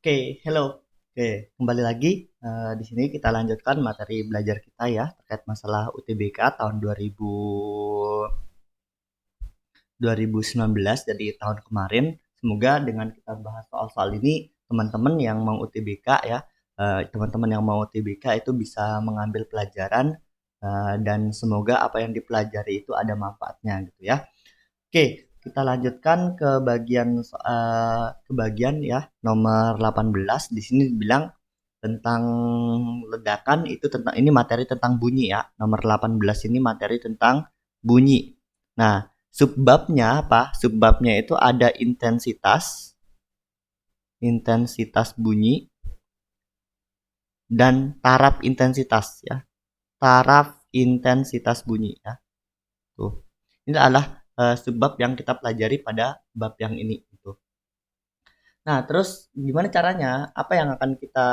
Oke, hello. Oke, kembali lagi. Di sini kita lanjutkan materi belajar kita ya terkait masalah UTBK tahun 2019 dari tahun kemarin. Semoga dengan kita bahas soal-soal ini teman-teman yang mau UTBK ya, teman-teman yang mau UTBK itu bisa mengambil pelajaran dan semoga apa yang dipelajari itu ada manfaatnya gitu ya. Oke, kita lanjutkan ke bagian ya nomor 18. Di sini dibilang tentang ledakan itu tentang ini materi tentang bunyi ya. Nomor 18 ini materi tentang bunyi. Nah, subbabnya apa? Subbabnya itu ada intensitas bunyi dan taraf intensitas ya. Taraf intensitas bunyi ya. Tuh. Ini adalah subbab yang kita pelajari pada bab yang ini gitu. Nah, terus gimana caranya? Apa yang akan kita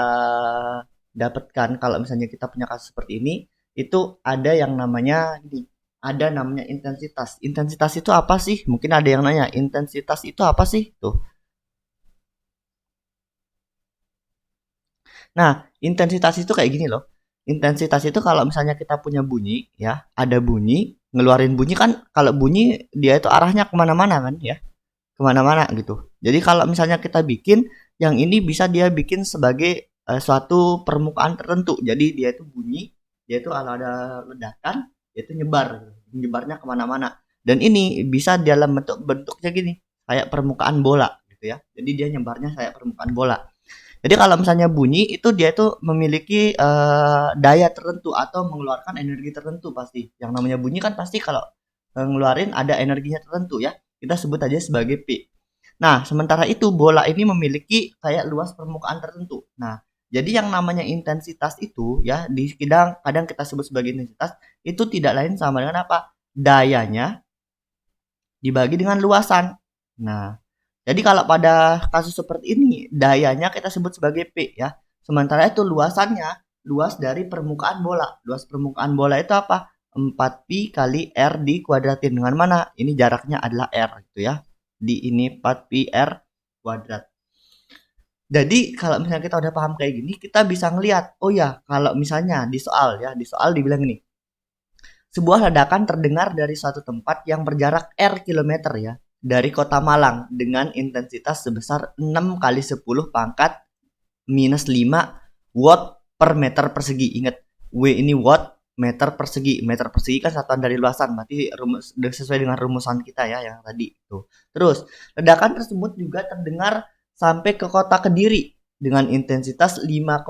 dapatkan kalau misalnya kita punya kasus seperti ini? Itu ada yang namanya ini, ada namanya intensitas. Intensitas itu apa sih? Mungkin ada yang nanya, intensitas itu apa sih? Tuh. Nah, intensitas itu kayak gini loh. Intensitas itu kalau misalnya kita punya bunyi, ya, ada bunyi, ngeluarin bunyi kan, kalau bunyi dia itu arahnya kemana-mana kan, ya, kemana-mana gitu. Jadi kalau misalnya kita bikin yang ini bisa dia bikin sebagai suatu permukaan tertentu. Jadi dia itu bunyi, dia itu kalau ada ledakan, dia itu nyebar, nyebarnya kemana-mana. Dan ini bisa dalam bentuknya gini, kayak permukaan bola gitu ya. Jadi dia nyebarnya kayak permukaan bola. Jadi kalau misalnya bunyi itu dia itu memiliki daya tertentu atau mengeluarkan energi tertentu pasti. Yang namanya bunyi kan pasti kalau ngeluarin ada energinya tertentu ya. Kita sebut aja sebagai P. Nah, sementara itu bola ini memiliki kayak luas permukaan tertentu. Nah, jadi yang namanya intensitas itu ya di kadang kadang kita sebut sebagai intensitas itu tidak lain sama dengan apa? Dayanya dibagi dengan luasan. Nah, jadi kalau pada kasus seperti ini dayanya kita sebut sebagai P ya. Sementara itu luasannya luas dari permukaan bola. Luas permukaan bola itu apa? 4pi kali R dikuadratin dengan mana? Ini jaraknya adalah R gitu ya. Di ini 4pi R kuadrat. Jadi kalau misalnya kita udah paham kayak gini, kita bisa ngelihat, oh ya, kalau misalnya di soal dibilang ini, sebuah ledakan terdengar dari suatu tempat yang berjarak R kilometer ya, dari kota Malang dengan intensitas sebesar 6 kali 10 pangkat minus 5 watt per meter persegi. Ingat, W ini watt meter persegi. Meter persegi kan satuan dari luasan, berarti sesuai dengan rumusan kita ya yang tadi itu. Terus, ledakan tersebut juga terdengar sampai ke kota Kediri dengan intensitas 5,4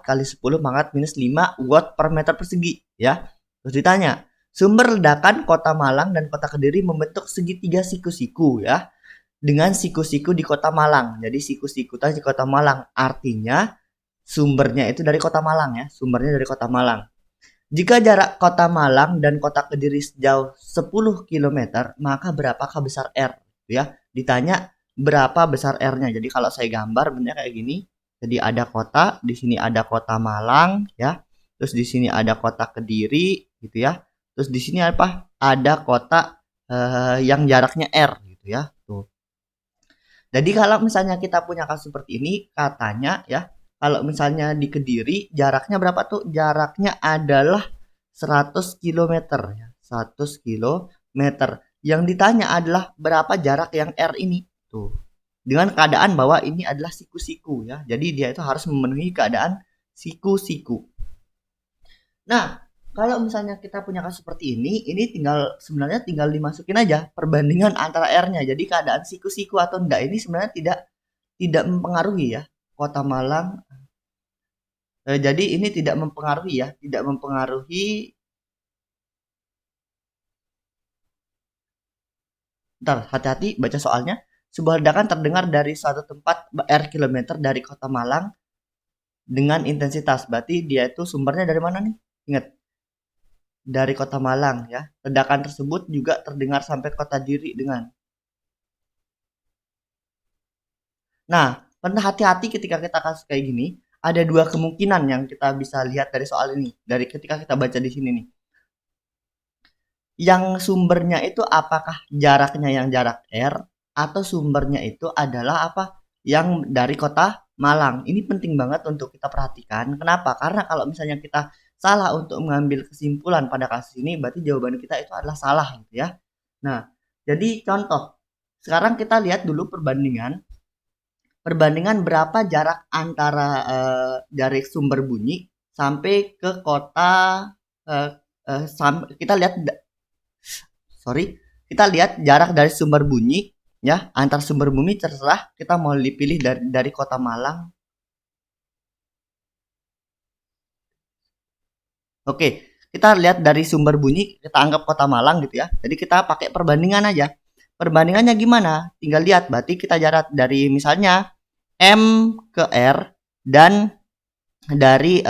kali 10 pangkat minus 5 watt per meter persegi ya. Terus ditanya, sumber ledakan kota Malang dan kota Kediri membentuk segitiga siku-siku ya. Dengan siku-siku di kota Malang. Jadi siku-siku tadi di kota Malang. Artinya sumbernya itu dari kota Malang ya. Sumbernya dari kota Malang. Jika jarak kota Malang dan kota Kediri sejauh 10 kilometer, maka berapakah besar R? Ya, ditanya berapa besar R-nya. Jadi kalau saya gambar bentuknya kayak gini. Jadi ada kota, di sini ada kota Malang ya. Terus di sini ada kota Kediri gitu ya. Terus di sini apa? Ada kota yang jaraknya R gitu ya. Tuh. Jadi kalau misalnya kita punya kasus seperti ini, katanya ya, kalau misalnya di Kediri jaraknya berapa tuh? Jaraknya adalah 100 kilometer ya, 100 kilometer. Yang ditanya adalah berapa jarak yang R ini? Tuh. Dengan keadaan bahwa ini adalah siku-siku ya. Jadi dia itu harus memenuhi keadaan siku-siku. Nah, kalau misalnya kita punya kasus seperti ini sebenarnya tinggal dimasukin aja perbandingan antara R-nya. Jadi keadaan siku-siku atau enggak ini sebenarnya tidak tidak mempengaruhi ya. Kota Malang. Jadi ini tidak mempengaruhi ya, tidak mempengaruhi. Bentar, hati-hati baca soalnya. Sebuah ledakan terdengar dari suatu tempat R kilometer dari kota Malang dengan intensitas. Berarti dia itu sumbernya dari mana nih? Ingat, dari kota Malang ya. Ledakan tersebut juga terdengar sampai kota Diri dengan. Nah, karena hati-hati ketika kita kasus kayak gini, ada dua kemungkinan yang kita bisa lihat dari soal ini. Dari ketika kita baca di sini nih. Yang sumbernya itu apakah jaraknya yang jarak R atau sumbernya itu adalah apa? Yang dari kota Malang. Ini penting banget untuk kita perhatikan. Kenapa? Karena kalau misalnya kita salah untuk mengambil kesimpulan pada kasus ini, berarti jawaban kita itu adalah salah gitu ya. Nah, jadi contoh. Sekarang kita lihat dulu perbandingan. Perbandingan berapa jarak antara dari sumber bunyi sampai ke kota eh, kita lihat sorry, kita lihat jarak dari sumber bunyi ya, antar sumber bunyi terserah kita mau dipilih dari kota Malang. Oke, kita lihat dari sumber bunyi, kita anggap kota Malang gitu ya. Jadi kita pakai perbandingan aja. Perbandingannya gimana? Tinggal lihat, berarti kita jarak dari misalnya M ke R dan dari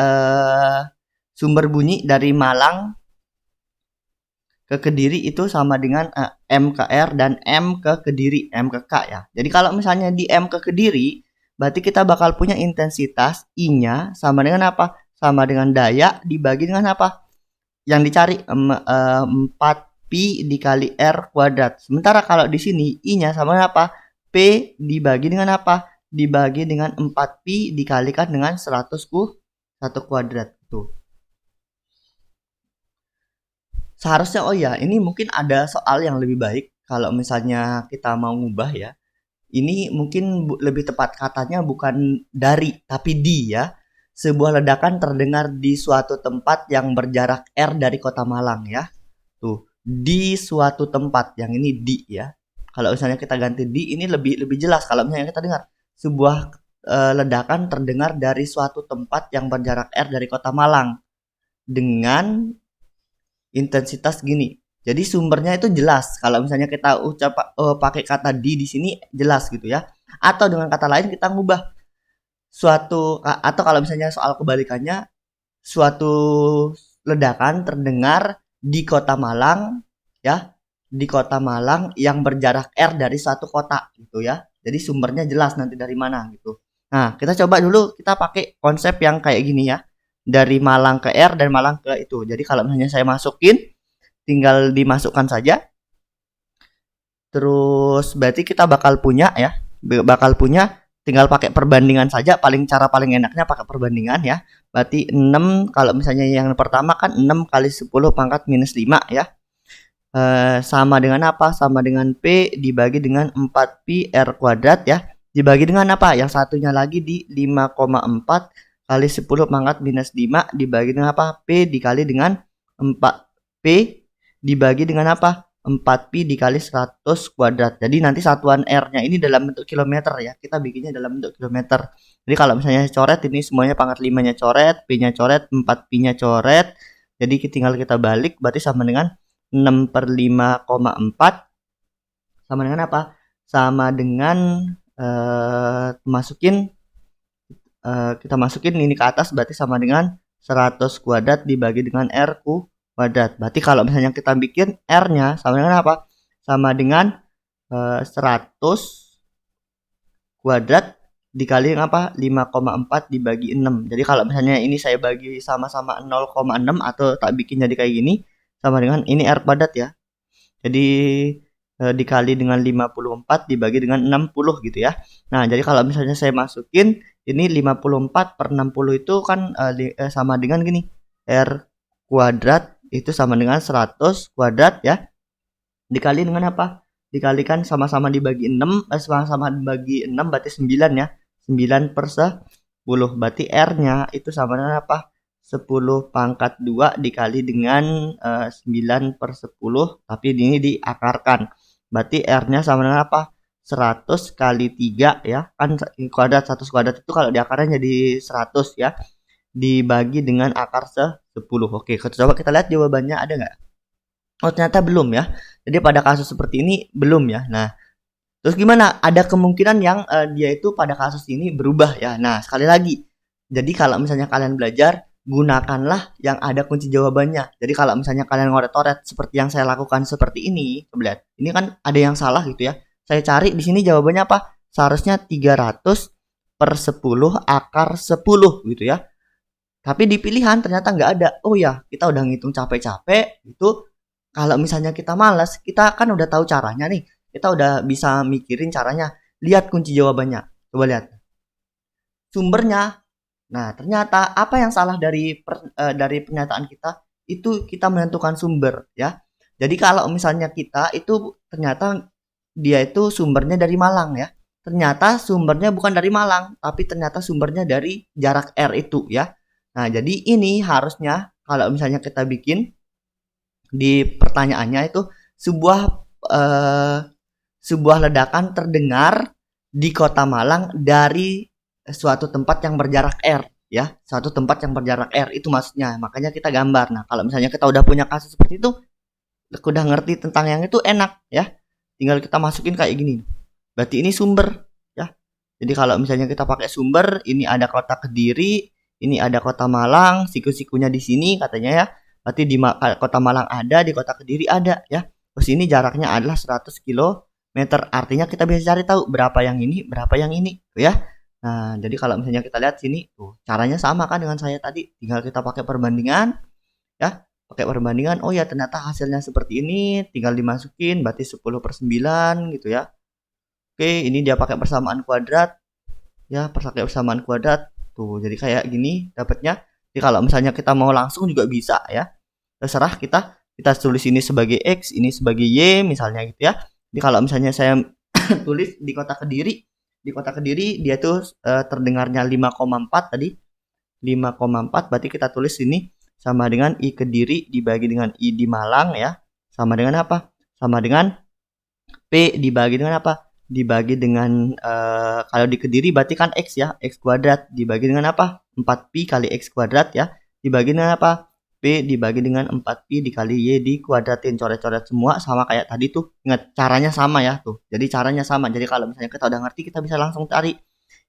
sumber bunyi dari Malang ke Kediri itu sama dengan M ke R dan M ke Kediri, M ke K ya. Jadi kalau misalnya di M ke Kediri, berarti kita bakal punya intensitas I-nya sama dengan apa? Sama dengan daya dibagi dengan apa? Yang dicari 4pi dikali R kuadrat. Sementara kalau di sini I-nya sama dengan apa? P dibagi dengan apa? Dibagi dengan 4pi dikalikan dengan 100 1 kuadrat. Tuh. Seharusnya oh ya, ini mungkin ada soal yang lebih baik kalau misalnya kita mau ngubah ya. Ini mungkin lebih tepat katanya bukan dari tapi di ya. Sebuah ledakan terdengar di suatu tempat yang berjarak R dari kota Malang ya. Tuh, di suatu tempat yang ini di ya. Kalau misalnya kita ganti di ini lebih lebih jelas kalau misalnya kita dengar sebuah ledakan terdengar dari suatu tempat yang berjarak R dari kota Malang dengan intensitas gini. Jadi sumbernya itu jelas. Kalau misalnya kita pakai kata di sini jelas gitu ya. Atau dengan kata lain kita ngubah suatu atau kalau misalnya soal kebalikannya suatu ledakan terdengar di kota Malang ya, di kota Malang yang berjarak R dari satu kota gitu ya. Jadi sumbernya jelas nanti dari mana gitu. Nah, kita coba dulu kita pakai konsep yang kayak gini ya. Dari Malang ke R dan Malang ke itu. Jadi kalau misalnya saya masukin tinggal dimasukkan saja. Terus berarti kita bakal punya ya, tinggal pakai perbandingan saja, cara paling enaknya pakai perbandingan ya. Berarti 6 kalau misalnya yang pertama kan 6 kali 10 pangkat minus 5 ya. Sama dengan apa? Sama dengan P dibagi dengan 4pi R kuadrat ya. Dibagi dengan apa? Yang satunya lagi di 5,4 kali 10 pangkat minus 5 dibagi dengan apa? P dikali dengan 4P dibagi dengan apa? 4pi dikali 100 kuadrat. Jadi nanti satuan R-nya ini dalam bentuk kilometer ya. Kita bikinnya dalam bentuk kilometer. Jadi kalau misalnya coret ini semuanya pangkat 5-nya coret, P-nya coret, 4pi-nya coret. Jadi tinggal kita balik berarti sama dengan 6 per 5,4 sama dengan apa? Sama dengan kita masukin ini ke atas berarti sama dengan 100 kuadrat dibagi dengan R kuadrat. Berarti kalau misalnya kita bikin R-nya sama dengan apa? Sama dengan 100 kuadrat dikali dengan apa? 5,4 dibagi 6. Jadi kalau misalnya ini saya bagi sama-sama 0,6 atau tak bikin jadi kayak gini sama dengan ini R kuadrat ya. Jadi dikali dengan 54 dibagi dengan 60 gitu ya. Nah, jadi kalau misalnya saya masukin ini 54 per 60 itu kan sama dengan gini. R kuadrat itu sama dengan 100 kuadrat ya. Dikali dengan apa? Dikalikan sama-sama dibagi 6, sama-sama dibagi 6 berarti 9 ya. 9 per 10. Berarti R-nya itu sama dengan apa? 10 pangkat 2 dikali dengan 9 per 10. Tapi ini diakarkan. Berarti R-nya sama dengan apa? 100 kali 3 ya. Kan kuadrat 100 kuadrat itu kalau diakarnya jadi 100 ya. Dibagi dengan akar 10. Oke, coba kita lihat jawabannya ada nggak? Oh, ternyata belum ya. Jadi pada kasus seperti ini belum ya. Nah, terus gimana? Ada kemungkinan yang dia itu pada kasus ini berubah ya. Nah, sekali lagi. Jadi kalau misalnya kalian belajar, gunakanlah yang ada kunci jawabannya. Jadi kalau misalnya kalian ngoret-ngoret seperti yang saya lakukan seperti ini, lihat. Ini kan ada yang salah gitu ya. Saya cari di sini jawabannya apa? Seharusnya 300 per 10 akar 10 gitu ya. Tapi di pilihan ternyata nggak ada. Oh ya, kita udah ngitung capek-capek gitu. Kalau misalnya kita malas, kita kan udah tahu caranya nih. Kita udah bisa mikirin caranya. Lihat kunci jawabannya. Coba lihat. sumbernya. Nah, ternyata apa yang salah dari pernyataan kita itu kita menentukan sumber ya. Jadi kalau misalnya kita itu ternyata dia itu sumbernya dari Malang ya. Ternyata sumbernya bukan dari Malang, tapi ternyata sumbernya dari jarak R itu ya. Nah, jadi ini harusnya kalau misalnya kita bikin di pertanyaannya itu sebuah eh, sebuah ledakan terdengar di Kota Malang dari suatu tempat yang berjarak R ya, suatu tempat yang berjarak R itu maksudnya. Makanya kita gambar. Nah, kalau misalnya kita udah punya kasus seperti itu, udah ngerti tentang yang itu enak ya. Tinggal kita masukin kayak gini. Berarti ini sumber ya. Jadi kalau misalnya kita pakai sumber, ini ada Kota Kediri, ini ada Kota Malang, siku-sikunya di sini katanya ya. Berarti di Kota Malang ada, di Kota Kediri ada ya. Terus ini jaraknya adalah 100 kilometer. Artinya kita bisa cari tahu berapa yang ini, berapa yang ini ya. Nah, jadi kalau misalnya kita lihat sini tuh, caranya sama kan dengan saya tadi. Tinggal kita pakai perbandingan ya. Pakai perbandingan, oh ya ternyata hasilnya seperti ini, tinggal dimasukin berarti 10/9 gitu ya. Oke, ini dia pakai persamaan kuadrat ya, pakai persamaan kuadrat tuh. Jadi kayak gini dapatnya. Jadi kalau misalnya kita mau langsung juga bisa ya. Terserah kita tulis ini sebagai X, ini sebagai Y misalnya gitu ya. Jadi kalau misalnya saya tulis di Kota Kediri dia tuh terdengarnya 5,4 tadi. 5,4 berarti kita tulis ini sama dengan I Kediri dibagi dengan I di Malang ya. Sama dengan apa? Sama dengan P dibagi dengan apa? Dibagi dengan kalau di Kediri berarti kan X ya. X kuadrat dibagi dengan apa? 4Pi kali X kuadrat ya. Dibagi dengan apa? P dibagi dengan 4Pi dikali Y dikuadratin. Coret-coret semua sama kayak tadi tuh. Ingat caranya sama ya tuh. Jadi caranya sama. Jadi kalau misalnya kita udah ngerti kita bisa langsung cari.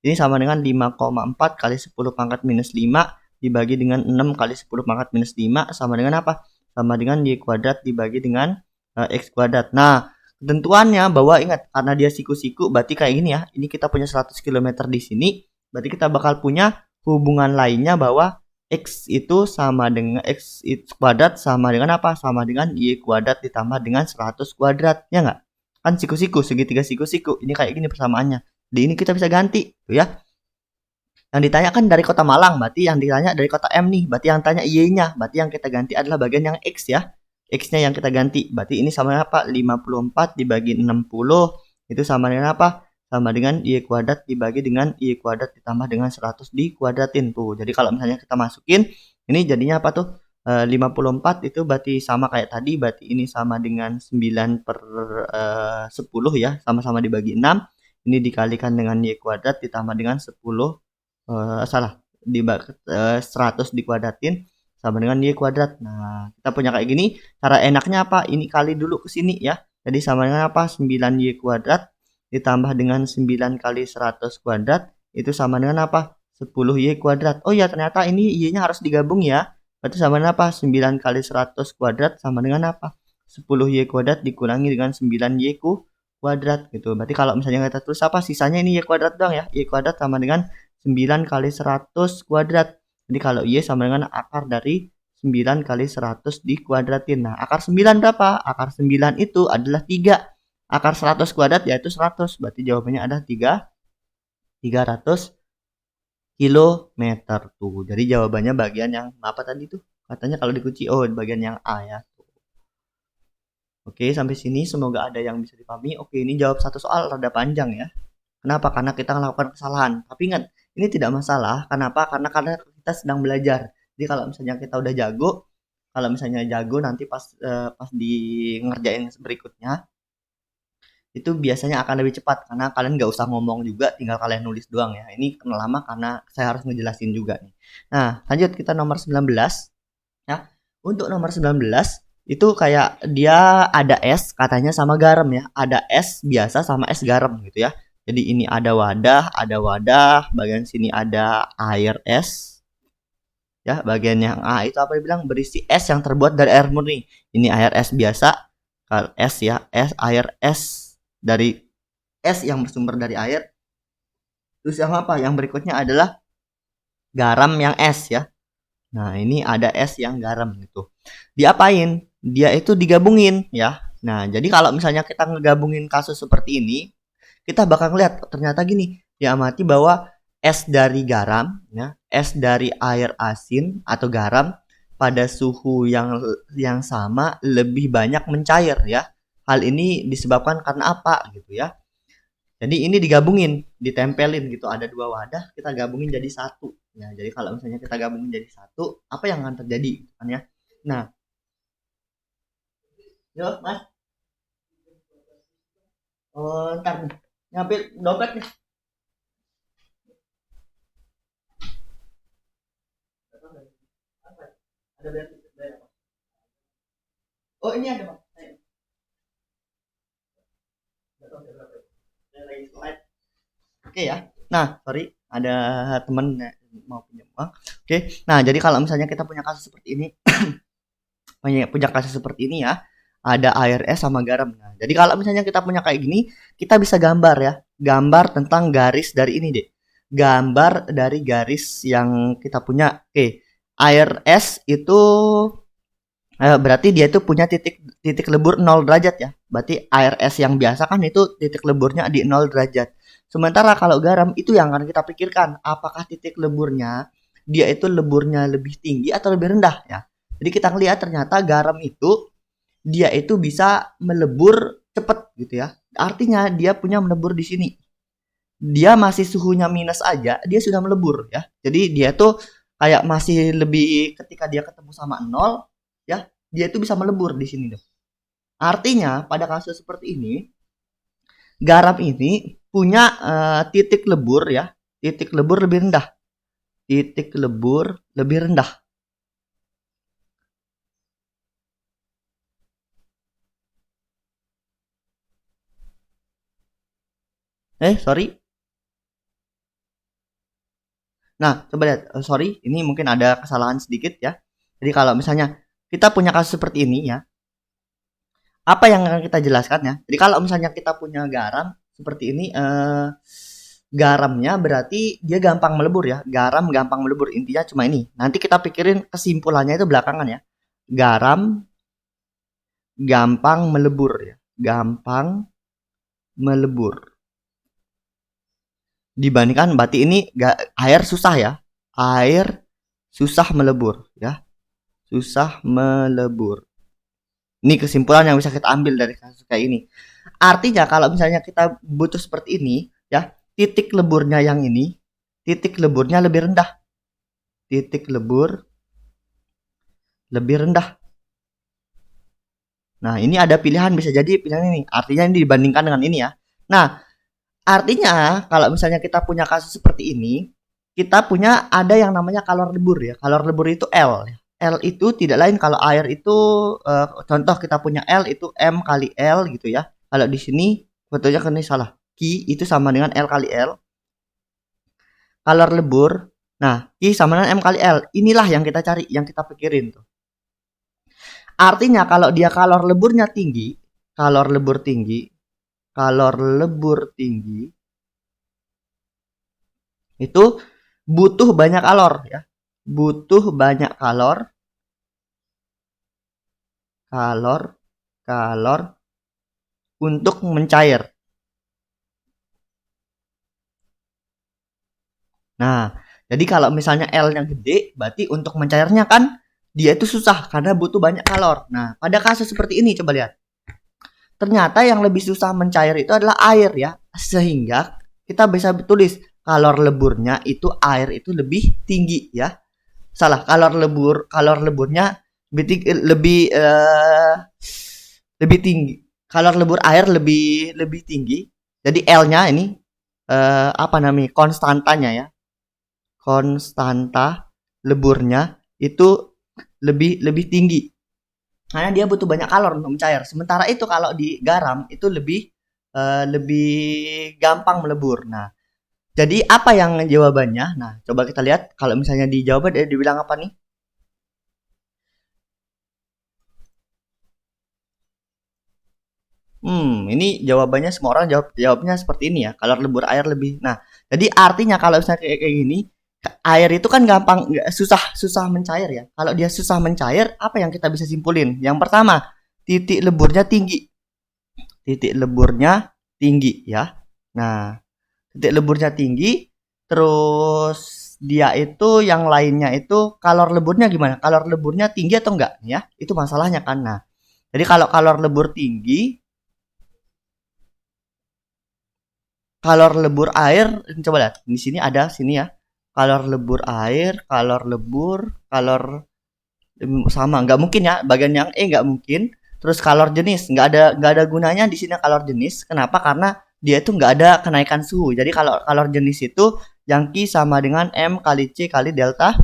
Ini sama dengan 5,4 kali 10 pangkat minus 5 dibagi dengan 6 kali 10 pangkat minus 5 sama dengan apa? Sama dengan Y kuadrat dibagi dengan X kuadrat. Nah, ketentuannya bahwa ingat karena dia siku-siku berarti kayak gini ya. Ini kita punya 100 km di sini. Berarti kita bakal punya hubungan lainnya bahwa X itu sama dengan X kuadrat sama dengan apa? Sama dengan Y kuadrat ditambah dengan 100 kuadrat. Ya nggak? Kan siku-siku, segitiga siku-siku. Ini kayak gini persamaannya. Di ini kita bisa ganti tuh ya. Yang ditanya kan dari Kota Malang, berarti yang ditanya dari Kota M nih, berarti yang tanya Y-nya, berarti yang kita ganti adalah bagian yang X ya. X-nya yang kita ganti, berarti ini sama dengan apa? 54 dibagi 60, itu sama dengan apa? Sama dengan Y kuadrat dibagi dengan Y kuadrat ditambah dengan 100 dikuadratin tuh. Jadi kalau misalnya kita masukin, ini jadinya apa tuh? 54 itu berarti sama kayak tadi, berarti ini sama dengan 9/10 ya, sama-sama dibagi 6. Ini dikalikan dengan Y kuadrat ditambah dengan 10 100 dikuadratin sama dengan Y kuadrat. Nah, kita punya kayak gini. Cara enaknya apa? Ini kali dulu ke sini ya. Jadi sama dengan apa? 9Y kuadrat ditambah dengan 9 kali 100 kuadrat itu sama dengan apa? 10Y kuadrat. Oh ya, ternyata ini Y-nya harus digabung ya. Berarti sama dengan apa? 9 kali 100 kuadrat sama dengan apa? 10Y kuadrat dikurangi dengan 9Y kuadrat gitu. Berarti kalau misalnya kita tulis apa? Sisanya ini Y kuadrat doang ya. Y kuadrat sama dengan 9 kali 100 kuadrat. Jadi kalau Y sama dengan akar dari 9 kali 100 dikuadratin. Nah, akar 9 berapa? Akar 9 itu adalah 3. Akar 100 kuadrat yaitu 100. Berarti jawabannya ada 300 kilometer tuh. Jadi jawabannya bagian yang apa tadi tuh? Katanya kalau dikunci bagian yang A ya. Oke, sampai sini semoga ada yang bisa dipahami. Oke, ini jawab satu soal rada panjang ya. Kenapa? Karena kita melakukan kesalahan. Tapi ingat, ini tidak masalah. Kenapa? Karena kita sedang belajar. Jadi kalau misalnya kita udah jago, kalau misalnya jago nanti pas di ngerjain berikutnya, itu biasanya akan lebih cepat karena kalian nggak usah ngomong juga, tinggal kalian nulis doang ya. Ini kena lama karena saya harus ngejelasin juga nih. Nah, lanjut kita nomor 19 ya. Untuk nomor 19 itu kayak dia ada es katanya sama garam ya. Ada es biasa sama es garam gitu ya. Jadi ini ada wadah, bagian sini ada air es. Ya, bagian yang A itu apa dibilang berisi es yang terbuat dari air murni. Ini air es biasa, es ya, air es dari es yang bersumber dari air. Terus yang apa? Yang berikutnya adalah garam yang es ya. Nah, ini ada es yang garam gitu. Diapain? Dia itu digabungin ya. Nah, jadi kalau misalnya kita ngegabungin kasus seperti ini, kita bakal ngeliat ternyata gini, diamati bahwa es dari garam, ya, es dari air asin atau garam pada suhu yang sama lebih banyak mencair ya. Hal ini disebabkan karena apa gitu ya. Jadi ini digabungin, ditempelin gitu. Ada dua wadah, kita gabungin jadi satu. Ya, jadi kalau misalnya kita gabungin jadi satu, apa yang akan terjadi kan ya? Nah, yuk Mas. Oh, ntar nih. Ngambil dompet nih. Ada bayar apa? Oh, ini ada, Mas. Oke ya. Nah, sorry, ada temen mau pinjam uang. Oke. Nah, jadi kalau misalnya kita punya kasus seperti ini, punya kasus seperti ini ya, ada air es sama garam. Nah, jadi kalau misalnya kita punya kayak gini, kita bisa gambar ya, gambar tentang garis dari ini deh, gambar dari garis yang kita punya. Oke, air es itu berarti dia itu punya titik titik lebur 0 derajat ya. Berarti air es yang biasa kan itu titik leburnya di 0 derajat. Sementara kalau garam itu yang akan kita pikirkan, apakah titik leburnya dia itu leburnya lebih tinggi atau lebih rendah ya. Jadi kita ngelihat ternyata garam itu dia itu bisa melebur cepat gitu ya. Artinya dia punya melebur di sini. Dia masih suhunya minus aja, dia sudah melebur ya. Jadi dia tuh kayak masih lebih ketika dia ketemu sama nol ya, dia itu bisa melebur di sini tuh. Artinya pada kasus seperti ini, garam ini punya titik lebur ya, titik lebur lebih rendah. Titik lebur lebih rendah. Sorry. Nah, coba lihat. Sorry, ini mungkin ada kesalahan sedikit ya. Jadi kalau misalnya kita punya kasus seperti ini ya, apa yang akan kita jelaskan ya? Jadi kalau misalnya kita punya garam seperti ini, garamnya berarti dia gampang melebur ya. Garam gampang melebur. Intinya cuma ini. Nanti kita pikirin kesimpulannya itu belakangan ya. Garam gampang melebur ya. Gampang melebur. Dibandingkan berarti ini air susah ya. Air susah melebur ya. Susah melebur. Ini kesimpulan yang bisa kita ambil dari kasus kayak ini. Artinya kalau misalnya kita butuh seperti ini ya, titik leburnya yang ini, titik leburnya lebih rendah. Titik lebur lebih rendah. Nah, ini ada pilihan, bisa jadi pilihan ini. Artinya ini dibandingkan dengan ini ya. Nah, artinya kalau misalnya kita punya kasus seperti ini, kita punya ada yang namanya kalor lebur ya. Kalor lebur itu L. L itu tidak lain kalau air itu contoh kita punya L itu M kali L gitu ya. Kalau di sini betulnya kan ini salah. Q itu sama dengan L kali L. Kalor lebur. Nah, Q sama dengan M kali L. Inilah yang kita cari, yang kita pikirin tuh. Artinya kalau dia kalor leburnya tinggi, kalor lebur tinggi, kalor lebur tinggi itu butuh banyak kalor ya. Butuh banyak kalor. Kalor untuk mencair. Nah, jadi kalau misalnya L-nya gede, berarti untuk mencairnya kan dia itu susah karena butuh banyak kalor. Nah, pada kasus seperti ini coba lihat. Ternyata yang lebih susah mencair itu adalah air ya. Sehingga kita bisa tulis kalor leburnya itu air itu lebih tinggi ya. Salah, kalor leburnya lebih tinggi. Kalor lebur air lebih tinggi. Jadi L-nya ini apa namanya? Konstantanya ya. Konstanta leburnya itu lebih tinggi. Karena dia butuh banyak kalor untuk mencair. Sementara itu kalau di garam itu lebih gampang melebur. Nah, jadi apa yang jawabannya? Nah, coba kita lihat kalau misalnya di jawaban dia dibilang apa nih? Ini jawabannya semua orang jawabnya seperti ini ya. Kalor lebur air lebih. Nah, jadi artinya kalau misalnya kayak gini, air itu kan gampang susah mencair ya. Kalau dia susah mencair, apa yang kita bisa simpulin? Yang pertama, titik leburnya tinggi. Titik leburnya tinggi ya. Nah, titik leburnya tinggi Terus dia itu yang lainnya itu kalor leburnya gimana? Kalor leburnya tinggi atau enggak ya? Itu masalahnya kan. Nah, jadi kalau kalor lebur tinggi, kalor lebur air, coba lihat. Di sini ada sini ya. Kalor lebur air, kalor lebur, kalor sama nggak mungkin ya. Bagian yang nggak mungkin. Terus kalor jenis nggak ada gunanya di sini kalor jenis. Kenapa? Karena dia itu nggak ada kenaikan suhu. Jadi kalau kalor jenis itu yang Q sama dengan M kali C kali delta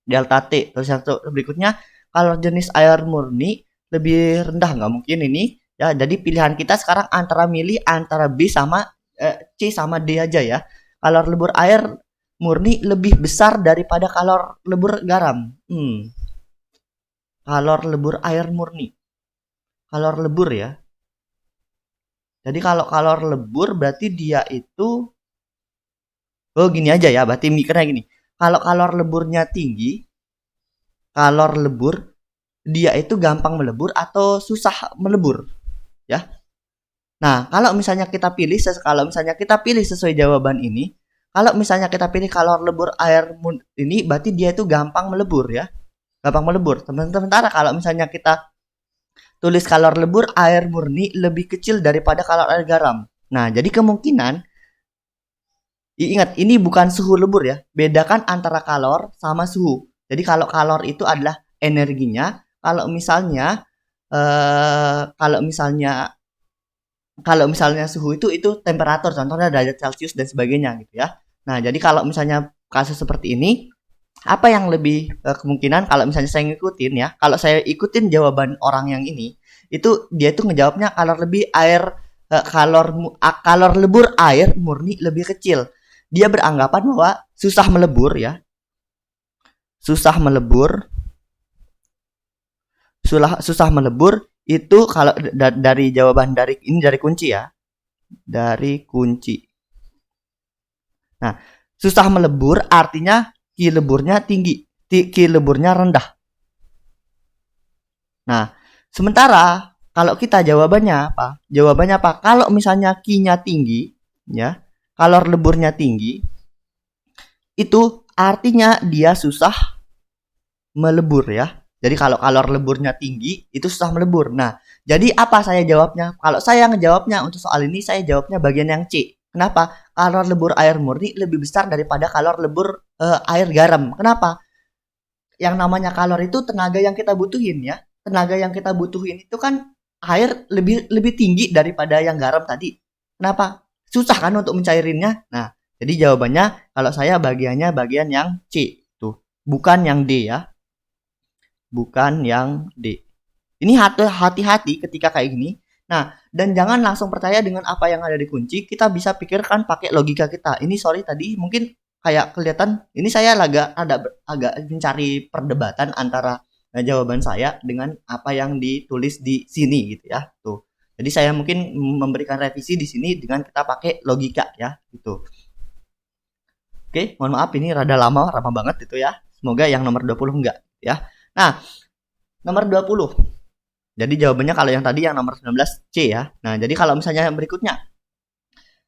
delta T. Terus yang berikutnya kalor jenis air murni lebih rendah, nggak mungkin ini ya. Jadi pilihan kita sekarang antara milih antara B sama C sama D aja ya. Kalor lebur air murni lebih besar daripada kalor lebur garam. Kalor lebur air murni. Kalor lebur ya. Jadi kalau kalor lebur berarti dia itu gini aja ya, berarti mikirnya gini. Kalau kalor leburnya tinggi, kalor lebur dia itu gampang melebur atau susah melebur ya. Nah, kalau misalnya kita pilih sesuai jawaban ini, kalau misalnya kita pilih kalor lebur air ini berarti dia itu gampang melebur ya. Gampang melebur. Sementara kalau misalnya kita tulis kalor lebur air murni lebih kecil daripada kalor air garam. Nah, jadi kemungkinan ingat ini bukan suhu lebur ya. Bedakan antara kalor sama suhu. Jadi kalau kalor itu adalah energinya, kalau misalnya kalau misalnya suhu itu temperatur, contohnya derajat Celcius dan sebagainya gitu ya. Nah, jadi kalau misalnya kasus seperti ini, apa yang lebih kemungkinan kalau misalnya saya ngikutin ya, kalau saya ikutin jawaban orang yang ini, itu dia tuh ngejawabnya kalor lebur air murni lebih kecil. Dia beranggapan bahwa susah melebur ya. Susah melebur itu kalau dari jawaban dari kunci ya. Dari kunci. Nah, susah melebur artinya Q leburnya tinggi, Q leburnya rendah. Nah, sementara kalau kita jawabannya apa? Kalau misalnya Q-nya tinggi, ya, kalor leburnya tinggi, itu artinya dia susah melebur ya. Jadi kalau kalor leburnya tinggi, itu susah melebur. Nah, jadi apa saya jawabnya? Kalau saya ngejawabnya untuk soal ini, saya jawabnya bagian yang C. Kenapa? Kalor lebur air murni lebih besar daripada kalor lebur air garam. Kenapa? Yang namanya kalor itu tenaga yang kita butuhin ya. Tenaga yang kita butuhin itu kan air lebih tinggi daripada yang garam tadi. Kenapa? Susah kan untuk mencairinnya. Nah, jadi jawabannya kalau saya bagiannya bagian yang C tuh, bukan yang D ya. Bukan yang D. Ini hati-hati ketika kayak gini. Nah, dan jangan langsung percaya dengan apa yang ada di kunci. Kita bisa pikirkan pakai logika kita. Ini sorry tadi mungkin kayak kelihatan ini saya agak mencari perdebatan antara jawaban saya dengan apa yang ditulis di sini gitu ya. Tuh. Jadi saya mungkin memberikan revisi di sini dengan kita pakai logika ya gitu. Oke, mohon maaf ini rada lama banget itu ya. Semoga yang nomor 20 enggak ya. Nah, nomor 20. Jadi jawabannya kalau yang tadi yang nomor 19 C ya. Nah, jadi kalau misalnya yang berikutnya.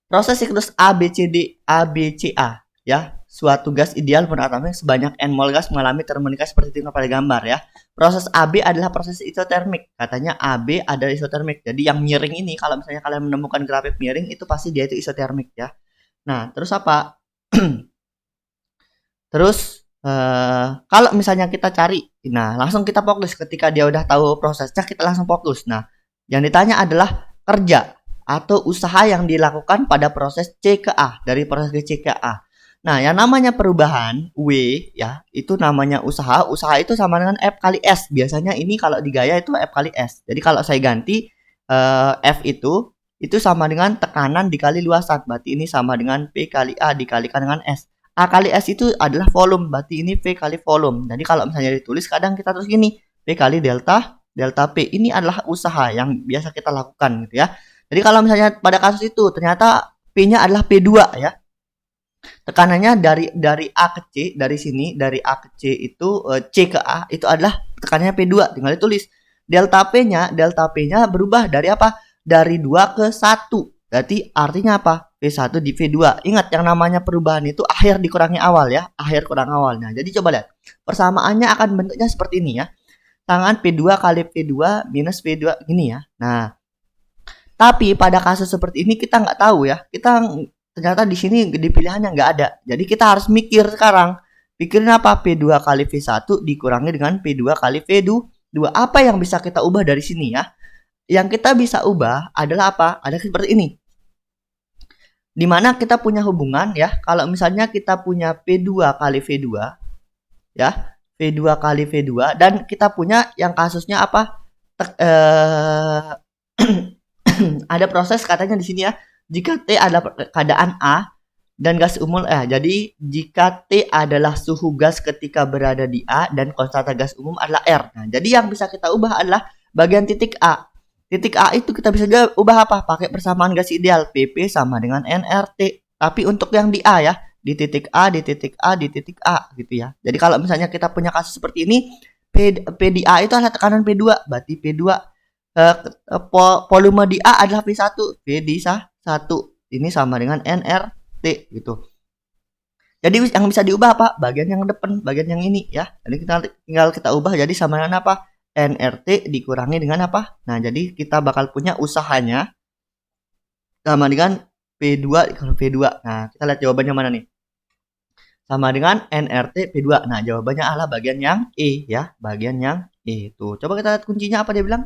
Proses siklus ABCA ya. Suatu gas ideal menurut sebanyak N mol gas mengalami termodinamika seperti tinggal pada gambar ya. Proses AB adalah proses isotermik. Katanya AB adalah isotermik. Jadi yang miring ini kalau misalnya kalian menemukan grafik miring itu pasti dia itu isotermik ya. Nah, terus apa? Terus kalau misalnya kita cari, nah langsung kita fokus ketika dia udah tahu prosesnya kita langsung fokus. Nah, yang ditanya adalah kerja atau usaha yang dilakukan pada proses C ke A, dari proses C ke A. Nah, yang namanya perubahan W ya, itu namanya usaha. Usaha itu sama dengan F kali S. Biasanya ini kalau di gaya itu F kali S. Jadi kalau saya ganti F itu sama dengan tekanan dikali luasan. Berarti ini sama dengan P kali A dikalikan dengan S. A kali S itu adalah volume, berarti ini V kali volume. Jadi kalau misalnya ditulis kadang kita terus gini, V kali delta P. Ini adalah usaha yang biasa kita lakukan gitu ya. Jadi kalau misalnya pada kasus itu ternyata P-nya adalah P2 ya. Tekanannya dari A ke C, dari sini dari A ke C itu C ke A itu adalah tekanannya P2. Tinggal ditulis. Delta P-nya berubah dari apa? Dari 2 ke 1. Berarti artinya apa? V1 di V2. Ingat yang namanya perubahan itu akhir dikurangi awal ya, akhir kurang awal. Nah, jadi coba lihat. Persamaannya akan bentuknya seperti ini ya. Tangan P2 kali V2 minus V2 gini ya. Nah, tapi pada kasus seperti ini kita nggak tahu ya. Kita ternyata di sini di pilihannya nggak ada. Jadi kita harus mikir sekarang. Pikirin apa? P2 kali V1 dikurangi dengan P2 kali V2. Apa yang bisa kita ubah dari sini ya? Yang kita bisa ubah adalah apa? Ada seperti ini. Dimana kita punya hubungan ya. Kalau misalnya kita punya P2 kali V2 ya. V2 kali V2 dan kita punya yang kasusnya apa? Ada proses katanya di sini ya. Jika T adalah keadaan A dan gas umum jadi jika T adalah suhu gas ketika berada di A dan konstanta gas umum adalah R. Nah, jadi yang bisa kita ubah adalah bagian titik A. Titik A itu kita bisa ubah apa? Pakai persamaan gas ideal PP sama dengan nRT. Tapi untuk yang di A ya, di titik A, di titik A, di titik A gitu ya. Jadi kalau misalnya kita punya kasus seperti ini, P di A itu adalah tekanan P2, berarti P2 volume di A adalah V1, V di 1. Ini sama dengan nRT gitu. Jadi yang bisa diubah apa? Bagian yang depan, bagian yang ini ya. Jadi kita tinggal kita ubah jadi sama dengan apa? nRT dikurangi dengan apa? Nah, jadi kita bakal punya usahanya sama dengan P2 kalau P2. Nah, kita lihat jawabannya mana nih? Sama dengan nRT P2. Nah, jawabannya adalah bagian yang E ya, bagian yang E. Tuh, coba kita lihat kuncinya apa dia bilang?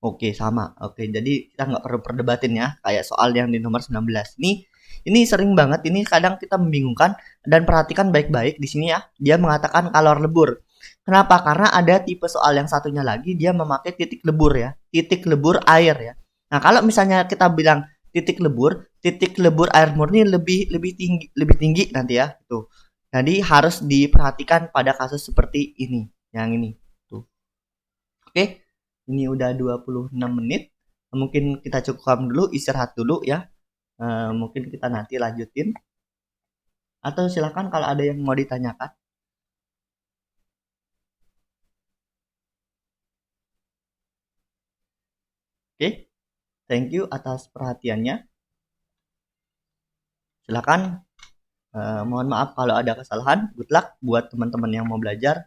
Oke, sama. Oke, jadi kita nggak perlu perdebatin ya, kayak soal yang di nomor 19. Ini sering banget, ini kadang kita membingungkan dan perhatikan baik-baik di sini ya. Dia mengatakan kalor lebur. Kenapa? Karena ada tipe soal yang satunya lagi dia memakai titik lebur ya, titik lebur air ya. Nah, kalau misalnya kita bilang titik lebur air murni lebih tinggi nanti ya, tuh. Jadi harus diperhatikan pada kasus seperti ini, yang ini, tuh. Oke. Ini udah 26 menit. Mungkin kita cukupkan dulu, istirahat dulu ya. Mungkin kita nanti lanjutin. Atau silakan kalau ada yang mau ditanyakan. Oke, thank you atas perhatiannya. Silakan. Mohon maaf kalau ada kesalahan. Good luck buat teman-teman yang mau belajar.